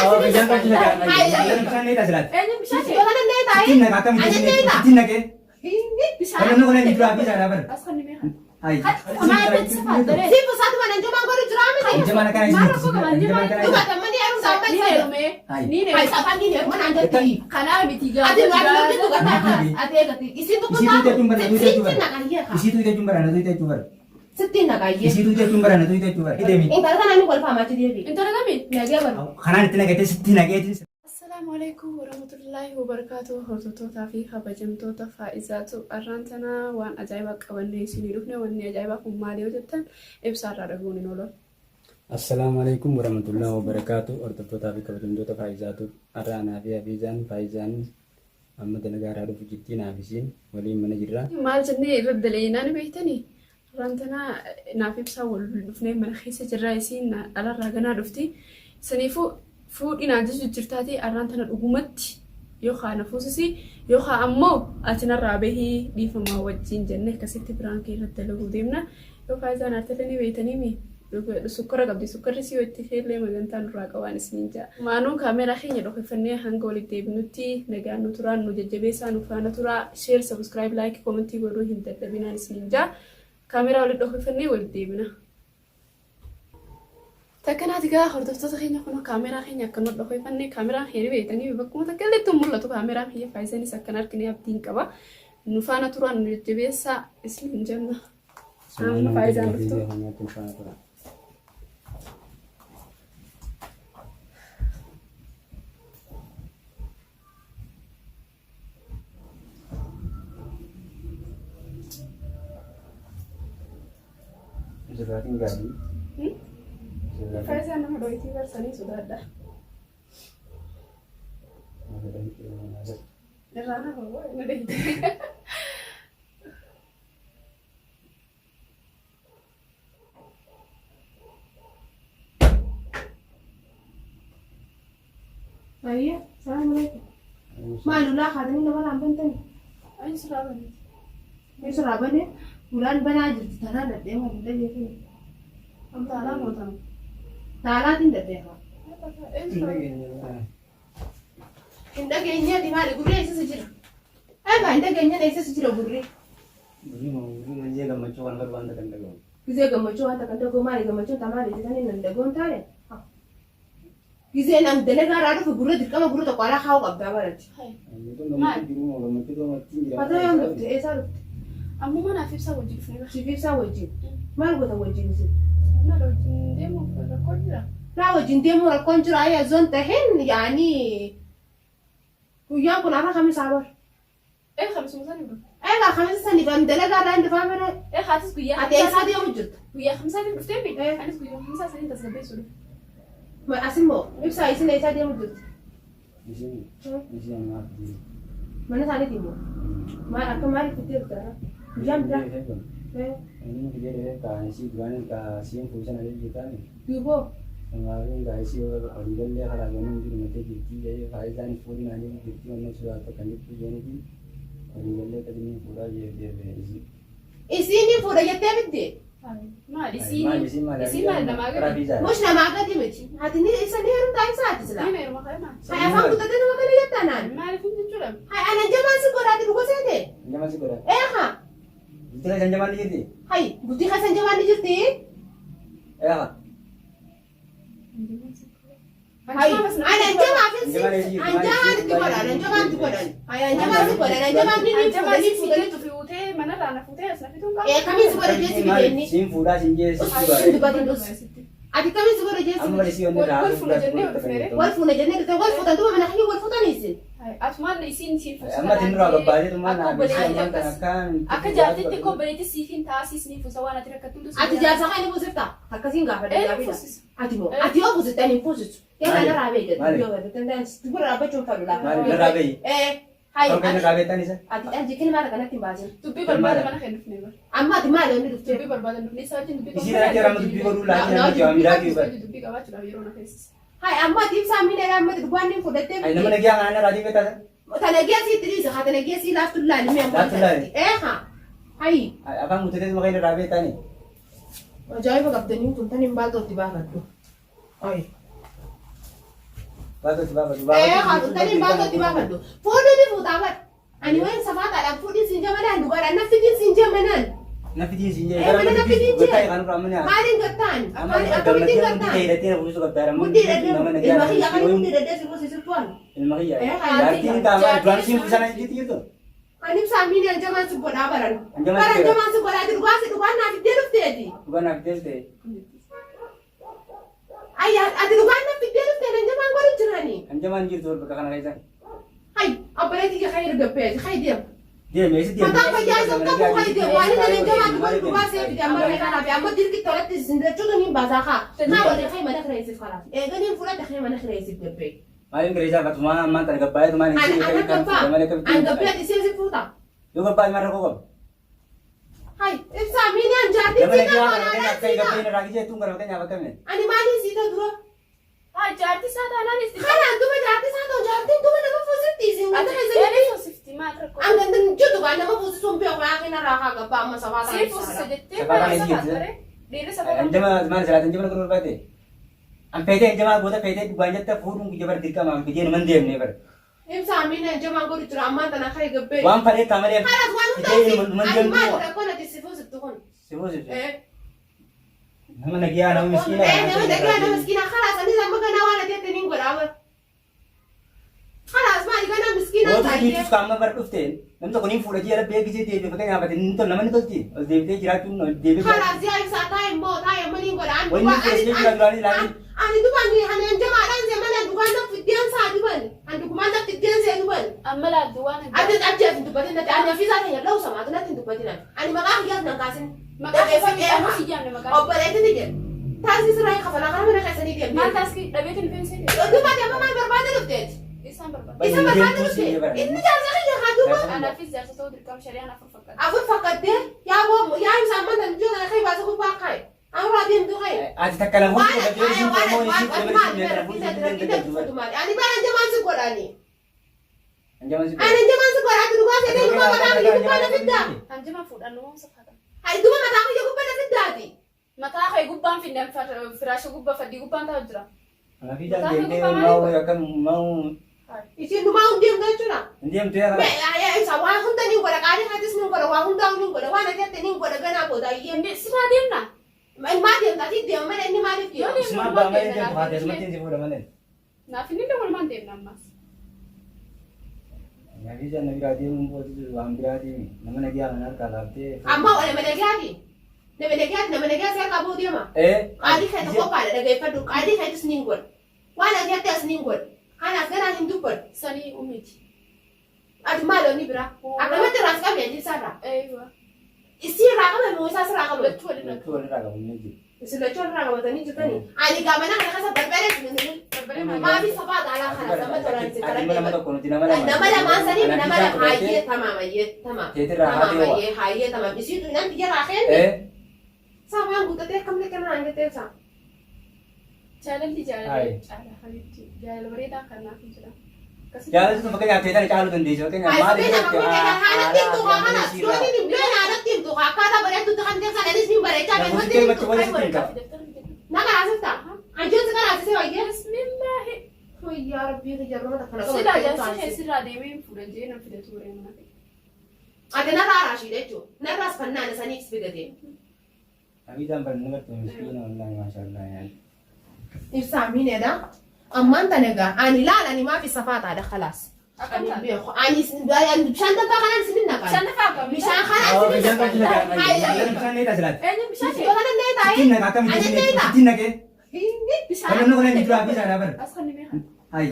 Oh, bigyan ko siya. Ay, saan nita sila? Wala na neta eh. Tin na kakam tin na ke. Bisa. Ano ko na ni grabe sa laban. Askan ni Mehan. Ay. Kumain sa padre. Sipo sa tuwa nandiyo mga guru drama tayo. Hindi man ka na Maro ko ka nandiyo mga. Duga taman ni arong dapat sa. Ni ne. Ay sa pandi ni man ando ti. Kana mitiga. Ate wala mo duga ta. Ate gati. Isin to ko ta. Isin na kaya ka. Isi tu ite jumbar na tu ite jumbar. Setin na kaya. Isi tu ite jumbar na tu ite jumbar. Ide mi. Ing talaga namin wal fama ti debi. Ing talaga mi. Nagya ban. Khana itina kete sitina kete. Assalamualaikum warahmatullahi wabarakatuh. Hordoftoota fi kabajamtoota faa'izaatu arraantana waan ajaa'ibaa qabannee isinii dhufne wanni ajaa'ibaa kun maali yoo jettan ibsaarraa dhaguun hin oolan. Assalamualaikum warahmatullahi wabarakatuh. Hordoftoota fi kabajamtoota faa'izaatu arraanaa fi hafiizaan faayizaan amma dalagaaraa dhufu jittiin haafisiin waliin mana jirra. Maal jennee irra daleeyinaan beektanii arraantana naaf ibsaa wal dhufnee mana keessa jirraa isiin alarraa ganaa dhufti. Saniifuu fuudhinaan jechuun jirtaati arraantana dhugumatti yookaan hafuusisi yookaan ammoo atinarraa bahii dhiifamaa wajjin jennee akkasitti biraan kee irratti dalaguu deemna yookaan isaan artatanii beeytanii sukkara qabdi sukkarri si itti feellee magantaa nurraa qabaan isiniin jaa. Maanuu kaameeraa keenya dhokeffannee hanga walitti deebinutti nagaan nu turaan nu jajjabeessaa nu faana turaa sheer sabiskiraayib laayikii koomentii godhuu hin dadhabinaan isiniin jaa. Kaameeraa walitti dhokeffannee walitti deebina. Takkanati gaa hordoftoota keenya kun kaameeraa keenya akkanuma dhokeffannee kaameraan heeri beeytanii bakkuma takkalleetti mul'atu kaameraan keenya faayisanis akkan argine abdiin qaba. Nu faana turaan nu jajjabeessaa isiniin jenna. Amma faayisaan dhuftu. Jabaatiin gaarii. Faayisaan nama dho'itii barsanii sodaadha. Irraa nama na dho'itii. Ayya, assalamualaikum. Maalulaa kaatanii nama raambantani. Ayi suraabani. Ni suraabani. Ulaan banaa jirti tanaa dadhee waan hin dhageeffine. Amma alaa mootan. Taalaatiin dadheefa. Hin dhageenyeeti maali gurree eessas jira. Egaa hin dhageenyeen eessas jira gurree. Gizee gammachuu waan barbaanda kan dhagahu. Gizee gammachuu waan kan dhagahu maali gammachuun tamaali jedhanii nan dhagahuun taane. Gizee nam dalagaadhaa dhufe gurra dirqama gurra tokko alaa kaa'uu qabdaa baratti. Fatoo yoom dhufte eessaa dhufte? Amma manaaf ibsaa wajjin dhufnee bara. Siif ibsaa wajjin. Maal goota wajjin isin? Mala wajjin deemuuf rakkoo jira. Naa wajjin deemuu rakkoon jira ayyaa zoon taheen yaanii guyyaan kun har'a kamisaa bar. Kamisuma sanii dhufu. Egaa kamisa sanii ban dalagaadhaa hin dhufaa mana. Haatis guyyaa. Ati eessaa deemu jirta? Guyyaa kamisaa dhuftee fi anis guyyaa kamisaa sanii tasgabbeessu dhufu. Asimmoo ibsaa isin eessaa deemu jirti? Mana isaaniitiin moo? Maal akka maaliif itti jirta? Guyyaan biraa? Ini kita kan si bukan kan si yang punya nanti kita ni. Duuboo? Kemarin kan si orang dia kalau orang di rumah tu jadi faizan pun nanti jadi mana sudah terkandung tu jadi orang dia tadi ni pura dia isi. Isiin fuudha jettee bitte? Maali isiin maali namaa gadi? Mush namaa gadi miti. Ati ni isa ni heerumtaa ibsaati sila. Ni meeruma kana. Hai afaan guutatee nama kana jettaa naan. Maaliif hin jechuudha? Hai anan jamaan si godhaati dhugo seete? Jaman si godha. Haa. Itti kan jaman ni jirti. Hai butii kasan jamaan ni jirti? Haa. Hai anan jamaa fi anjamaan itti godha anjamaan itti godhan. Hai anjamaan itti godhan anjamaan ni fuudhanii tu fiutee mana raana fuutee as na fituun kamiin si godha jeesi bideenni? Siin fuudhaa siin jeessi. Siin dubbatti dus. Ati kamiin si godha jeesi? Amma si onni raa. Wal fuuna jennee dhufneere. Wal fuuna jennee dhufne wal fuutan duuba mana kiyya wal fuutanii isin. Asumaan isiin siif Amma tinduraa babbaatee tumaan naannoo kan akkaan. akka jaartitti koo bareetti siif hin taasisni fuusa waan ati rakkattu Ati jaarsa kan ni fuusifta? Akkasiin gaafa dagaabiidha. Ati moo ati yoo fuusiftan hin fuusitu. Yaa na raabee jedhu yoo gadi dubara dhaabbachuun fadhu laafa. Maali na raabee? Hai. Kan na raabee tan isa. Ati jikin maal kanatti hin baasin. dubbii barbaada mana kan dhufne bara. Amma ati maal yoo ni dhufte? Dubbii barbaada dhufne isaa wajjin dubbii Isi na kira dubbii godhuu laati nama jawaami laati bara. dubbii qabaachuudhaaf yeroo na keessisa. Hai amma ati ibsaa miidhee amma ati dhugaan ni fudhattee. Ay nama nagiyaa kana raadii beektaa. Tanagee si tirisa haa tanagee si laaftu laali mee amma. Laaftu laali. Haa. Hai. Afaan guutatee maqaa inni raabee taani. Ajaa'iba qabdanii kun tan hin baatootti baafadhu. Hai. Eh, kalau tadi bagus di bawah tu. Foto di foto apa? Ani mana sama tak ada foto sinja mana? Dua orang nak foto sinja mana? Nafitin sinja. Mana nafitin sinja? Betul kan ramanya. Maling ketan. Aman Apa bikin ketan? Kita tidak tahu busuk ketan. Mudi ada. Ilmahi akan mudi ada semua sesuatu. Ilmahi ya. kalau Berarti kita jual sim di sana itu. Ani sami ni anjaman sekolah baran. Anjaman Baran sekolah. anjaman sekolah itu gua nak dia rufte di. Bukan nafitin deh. Ayah, ada gua nak dia rufte anjaman gua rujurani. Anjaman gitu berkakan aja. Hai, apa lagi dia khair gapet? Khair dia. Dia mesti dia. Mata apa dia sama kamu khair dia. Wani dan anjaman gua saya di amar mereka nabi. Amma diri kita lihat di sini tu ni bazaka. Nah, boleh khair mana khair sih sekarang. Gani fulat khair mana khair sih gapet. Maling kerja kat rumah mantan gapay tu mana Anak apa? Anggap dia di sini futa. Yo gapay marah kok. Hai, sami ni anjati Dia mana sih dia kan? nak kaya gapay na lagi je tu ngar katanya apa kan? Ani mani sih tu dulu. Ah, jadi saat anak istri. Kana tu menjati satu jati tu mana kau positif sih? Mana Ada khair ini safety mat. ang ganda ng judo ka, nama po sumpyo ko akin naraka pa masawata Si po sa dete. Sekarang ini gitu. Dili sa Anjaman mana selatan anjaman kurang berapa deh? Am pede anjaman buat pede banyak tak furung jabar dikka mam pede mandem nih ber. Im sa amin na jama ko dito amma ta na kay gabi. Wang pade kamar yang Halas wanu ta pede si. mandem Ay ma tuh. ko na disipo sa tukon. Sebut sih. Nama Nama lagi anak miskin. nama dagla na miskina halas ani sa maganawa na dito ning gorawa. Halas ma di kana miskina Oh, ta tu itu kamu berkuften. Namun tu kuning full aja ada begi je dia pakai apa? Itu nama ni tu sih. Os dia jirat tu, dia. halas ya sa tayo mo tayo maning goran. Wah, ini kes dia lagi lagi. Ani tu ban ni hanan jama ran se mana dukan na fitian sa duban. An dukuman na fitian sa duban. Amala duwan. Ada aja tu batin na ani fisa ta ya law sama tu na tu batin. Ani makakiyat ng kasin. Makakasami ako si Jam na makakasami. Operate ni dia. Tasi serai kafana kana mana kasi ni dia. Mantas ki dabitin pensi. Itu pada mama berbada update. Isang barba. Isa berbada update. Ini jangan sakit ya kadu. Ana fis jar sa tawdir kam sharia na fafakat. Aku fakat deh. Ya wo ya im sama dan juga kai bahasa ku pakai. Ang radin tu kai. Aja tak kalah hukum Wala bagi orang semua mau isi kita ani bara jaman sekolah ni. Anjaman sih. Ani jaman sekolah tu gua sini gua mata aku ku pada fitna. Anje ma fud anu sa fata. Hai tu mata aku ku pada fitna di. Mata kay gubban findan firashu gubba fadi gubban ta jira. Nabi jangan dia mau ya kan mau. Isi nu mau diam dah cuna. Diam tu ya kan. Me ya isa wa hunta ni gua kali hadis ni gua wa hunta ni gua wa na tete ni gua gana boda iya. Indi sira din na. Ma diam tadi diam mana ni ma diam. Semua bangga yang ada semakin sih udah mana. Na finin da wal man dem na mas. Nabi jangan nabi radio membuat itu ambil hati. Nama lagi anak kalau tu. Amma wala menegati. Na menegati saya kabu dia ma. Kali kai ko pa da gai fadu kali kai tu sningol. Wala dia ta sningol. Kana gara hindu pun. Sani umiti. Adi malo ni bra. Akan mati ras ka be di sara. Aywa. Isi ra ka mo sa sara ka mo. Betul na. Itu ada raga ini. Isi le chon ra ka mo tani jutani. Ani ga mana ka sa berbere ni. Ma bi saba da ala kana sama toran si Ada toran. mana mana kono tina mana. Nama la masani nama la haye tamam ye tamam. Jadi raga dia. Haye tamam. Isi tu nanti dia ra khen. Sama yang buta teh kamle kana angete sa. Jalan di jalan. Hai. Ala habibti. Jalan berita karena aku sudah. Jalan itu pakai apa? Tadi calon tuh pakai Ay, apa? sabi na kami kaya hanap tim to ka kana. Suwani ni bla na hanap tim to ka. Kada bare tu kan dia sana dis ni bare cha ben hote ni to ka. Naga asas ta. Anjo sa kana asas wa ye. Bismillah. Oh ya rabbi ke jarro ta kana. Sila jangan sila dewi furan je na fida ture mana. Ade na rara shi de to. Na ras panna na sani expegate. Abi jangan pernah tuh miskin online masalah ya. Irsami ne da. Amma anta naga ani la ni ma fi safata da khalas. Ani bi ko ani sin da yan shanta ta kana sin na kana. Shanta fa ka. Bishan khalas. Oh, bisa kan kita kan. Bisa nih tak jelas. Bisa Yo kana ne ta Sitin na kakak mesti sitin na ke. Bisa. Kalau nak kena dijual bisa ada ber. Askan ni meha. Hai.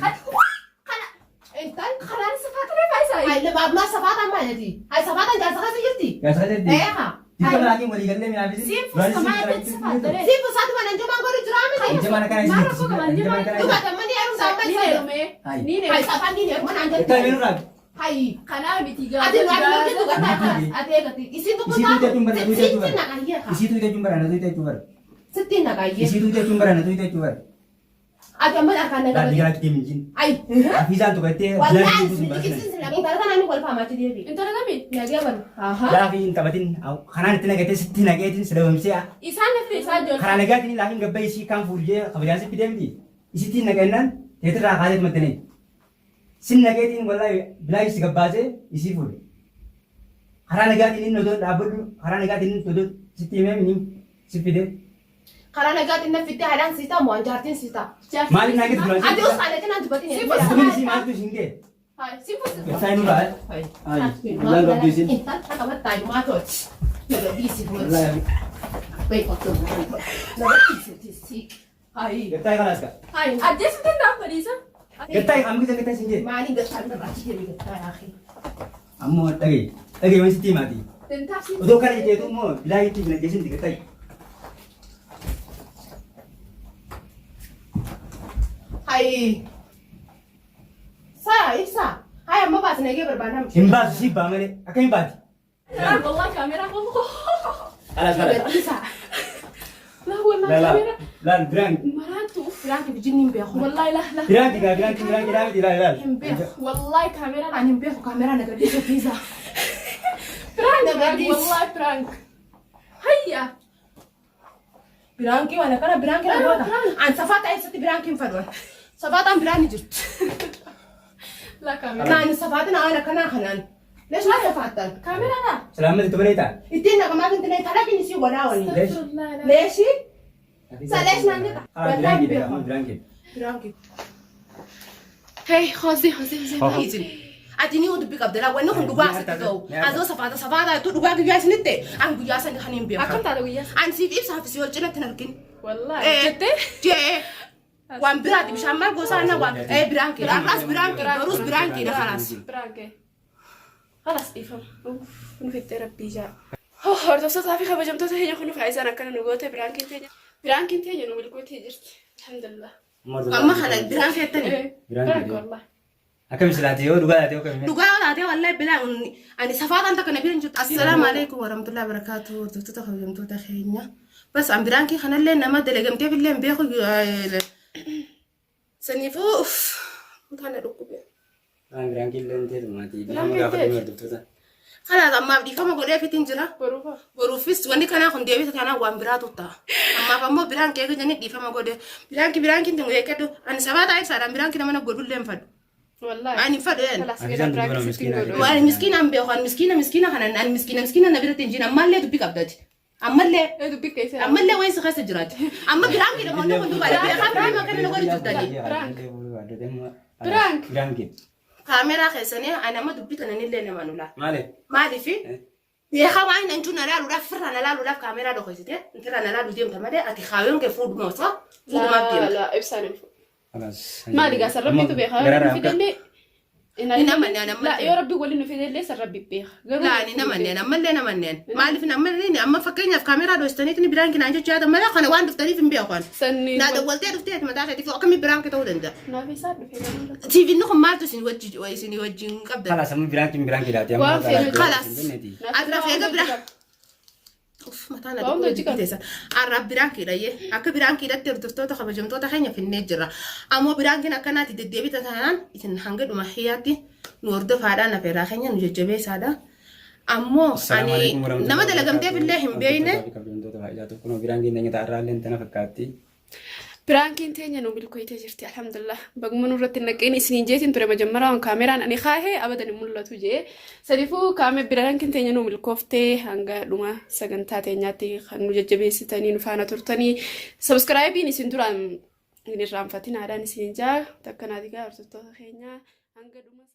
Kana. Entan Khalas safata ni faisa. ay le ma safata ma yati. Ay safata ja sa yati. Ya saja di. Ha. Jika lagi mau diganti ni habis. Sifu sama ada safata. Sifu satu mana joma ngori drama ni. Anjama nak kena Mara sih. ko ka Anjama nak anjama. Duba kena. ta mani aru sa Ni ne me. Hai. Ni ne. Ay safan ni ne mana anja. Kita minum lagi. Hay. Kana bitiga. Ate wa ni tu ka ta. Ate ka ti. Isi tu Isi tu dia tumbar, tu dia tumbar. Sitin na kaya ka. Isi tu dia cumbar, tu dia cumbar. Sitin na kaya. Isi tu dia cumbar, tu dia cumbar. Ate amma akan na Tadi ka. lagi dia minjin. Ay. Hafizan tu kata Wallahi bilang itu sedikit cumbar. sin lagi ta kana ni kol pa ma ti dia bi. Intara kami. Na dia ban. Aha. Lagi tabatin, kanan itu nak kata sitin nak kata sudah mesti. Isan na fi sa jon. Karena negara ini lagi nggak bayi si kampur je, kemudian si pidem di. Isi tin nak kena, تترى خالد مدني سنة كيتين والله بلا يستقبازه يسيفون خرانا قاعدين إنه دول عبدو خرانا قاعدين إنه دول ستي مني سفيدة خلانا قاعد نفيد هذا سيتا مو جارتين سيتا ما لي ناقص بلا عادي وصل على تنا تبتين تقولي سي ما تقولي شنقة هاي سيفو ساينو بعد هاي لا لا بيزين انت انا ما تاي ما توت لا بيسي والله بيك اكتب لا بيسي هاي قطعي خلاص كا هاي أجلس تندم فريسة قطعي عم كذا قطعي شنقة ما عندي قطعي انا بحكي لك قطعي يا اخي أمو تجي وين ستي ماتي تنتاسي ودو كان يجي تو مو بلا يتي من جيسين دي قطعي هاي سا هاي ما بعد نجي بربانام إمباز سيب بعمله أكيد بعد والله كاميرا خلاص خلاص لا والله لا لا كاميرا لا برانك مراتو فرانك بجنين بياخو والله لا لا برانك لا لا امبارح والله كاميرا انا بياخو كاميرا نقدر فيزا برانك والله برانك هيا برانكي وانا كان برانكي انا عن صفات اي ست برانكي فدوان صفات ام براني جرت لا كاميرا كان صفات انا كان خنان ليش ما صفات كاميرا لا سلامة تبريتا ادينا كما كنت نتلاقي نسي ولا وني ليش؟ استغفر الله لا ليش ليش ما عندك برانكي ده برانكي برانكي هي خوزي خوزي هيزي اديني ود بيك عبد الله وين نكون دغوا ستو ازو صفات تو دغوا غيا سنتي ان غيا سن خنين بيا أكم تعالوا وياه عن سي في صافي سي وجنا تنركين والله إيه. جدي جي وان برادي مش عمال غوسا انا وان اي برانكي راس برانكي بروس برانكي ده خلاص برانكي خلاص افهم نفيت ربي جاء هو صوت في خبر جمتو هي يكونوا فايزانا كانوا نقول برانكي تيجي نقول كويس جرت الحمد لله اما خلا برانكي الثاني برانك والله أكمل سلاتي هو دوغا كم دغوا داتي والله بلا اني صفات انت كنا بيرن السلام عليكم ورحمه الله وبركاته تتخذ جمتو تخينيا بس ام برانكي خنا لنا ما دلغمتي في الليل بياخذ سنيفو كان ركوب برانكي لين تير ماتي برانكي ما تير. قاعد دكتور خلاص اما بدي فما غوري في تنجرا بروفا بروفيس واني كان اخون ديبي كان وان براتو تا اما فما برانكي كجني دي فما غودي برانكي تنو يكدو ان سبات اي سلام برانكي نما غودو لين فد والله اني فد خلاص أنا كده جنب براكي مرة ستين مسكينة. دولار. وانا مسكينه ام بيخوان مسكينه خنا انا مسكينه نبي تنجينا اما لي دبي قبدتي اما لي ايه دبي كيف اما لي وين سخس جرات اما برانكي لما نقول دوبا بي خاطر ما كان نقول جداني برانكي كاميرا خسني انا ما دبي كان ني لين مانولا مالي ما دي في يا خوان انتو نلالو لا فرنا نلالو لا كاميرا دو خسيته انت نلالو ديم تمدي اتي خاوين كفود موسا فود ما لا بيم لا ابسان خلاص ما لقى سربي تبيخا في دلي هنا من انا لا يا ربي قولي انه في دلي سربي بيخ لا انا منين اما اللي انا منين ما الف نمرني اما فكينا في كاميرا دو استنيتني برانك نانجو جاده ما انا وان دفتري في بيخوان سني نا دولتي دفتي ما داخل في كم برانك تو دندا ما في صار في تي في نكم مالتو سين وجي ويسني وجي قبل خلاص هم برانكي لا تيام خلاص ادرا في قبل اوف ما تانا والله جيكا. دي عرب برانكي داي اك برانكي دتر دفتو خبجمتو تخنيا في النجرة اما برانكي نكناتي ددبي تتانان اتن هانغد ما حياتي نورد فادا نفرا خنيا نججبي سادا امو اني نما دلغمتي بالله بينه برانكي نيجي تعرّال لين تنافكاتي برانكين تاني نو بالكويت جرتي الحمد لله بقوم نورت النقين سنين جيتين ترى مجمرة عن كاميرا أنا خاهي أبدا نملا تجي سريفو كاميرا برانكين تاني نو بالكوفتة هنگا لما سجنتا تانياتي خنو ججبي ستاني نفانا ترتني سبسكرايبي نسندران نرام فاتين على نسنجا تكنا ديكا أرتو خينيا هنگا لما